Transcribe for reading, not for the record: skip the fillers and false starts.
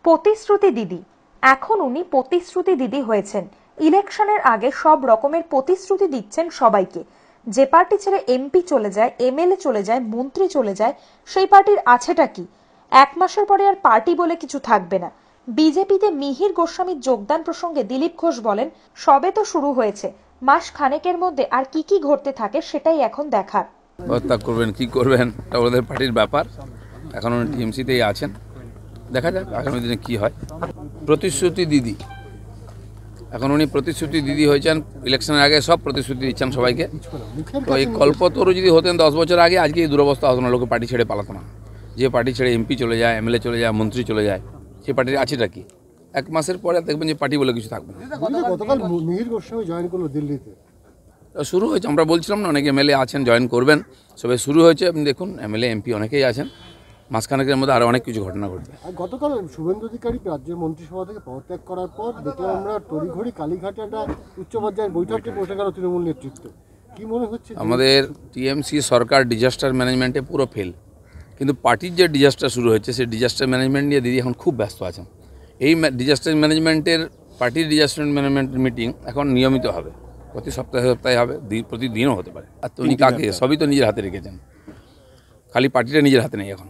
প্রতিশ্রুতি দিদি। এখন উনি প্রতিশ্রুতি দিদি হয়েছেন। ইলেকশনের আগে সব রকমের প্রতিশ্রুতি দিচ্ছেন সবাইকে। যে পার্টি ছেড়ে এমপি চলে যায়, এমএলএ চলে যায়, মন্ত্রী চলে যায়, সেই পার্টির আছেটা কি? এক মাসের পরে আর পার্টি বলে কিছু থাকবে না। বিজেপিতে মিহির গোস্বামীর যোগদান প্রসঙ্গে দিলীপ ঘোষ বলেন, সবে তো শুরু হয়েছে, মাস খানেকের মধ্যে আর কি কি ঘটতে থাকে সেটাই এখন দেখার। হত্যা করবেন কি করবেন এটা ওদের পার্টির ব্যাপার। এখন উনি টিএমসিতেই আছেন, দেখা যাক আগামী দিনে কি হয়। প্রতিশ্রুতি দিদি, এখন উনি প্রতিশ্রুতি দিদি হয়েছেন। ইলেকশনের আগে সব প্রতিশ্রুতি দিচ্ছেন সবাইকে। তো এই কল্পতরু যদি হতেন 10 বছর আগে, আজকে এই দুরবস্থা হতো না, লোকে পার্টি ছেড়ে পালাতো না। যে পার্টি ছেড়ে এমপি চলে যায়, এমএলএ চলে যায়, মন্ত্রী চলে যায়, সেই পার্টির আছেটা কি? এক মাসের পরে দেখবেন যে পার্টি বলে কিছু থাকবে না। গতকাল মিহির গোস্বামী জয়েন করলো দিল্লিতে, শুরু হয়েছে, আমরা বলছিলাম না অনেকে এমএলএ আছেন, জয়েন করবেন, সবাই শুরু হয়েছে। আপনি দেখুন এমএলএ এমপি অনেকেই আছেন, মাঝখানেকের মধ্যে আরও অনেক কিছু ঘটনা ঘটবে। আর গতকাল শুভেন্দু অধিকারী রাজ্যের মন্ত্রিসভা থেকে পদত্যাগ করার পর দেখলাম আমরা তড়িঘড়ি কালীঘাটে একটা উচ্চ পর্যায়ের বৈঠকে বসে গেল তৃণমূল নেতৃত্ব। কি মনে হচ্ছে? আমাদের টিএমসি সরকার ডিজাস্টার ম্যানেজমেন্টে পুরো ফেল, কিন্তু পার্টির যে ডিজাস্টার শুরু হয়েছে সেই ডিজাস্টার ম্যানেজমেন্ট নিয়ে দিদি এখন খুব ব্যস্ত আছেন। এই ডিজাস্টার ম্যানেজমেন্টের পার্টির ডিজাস্টার ম্যানেজমেন্টের মিটিং এখন নিয়মিত হবে, প্রতি সপ্তাহে সপ্তাহে হবে, প্রতিদিনও হতে পারে। আর উনি কাকে? সবই তো নিজের হাতে রেখেছেন, খালি পার্টিটা নিজের হাতে নেই এখন।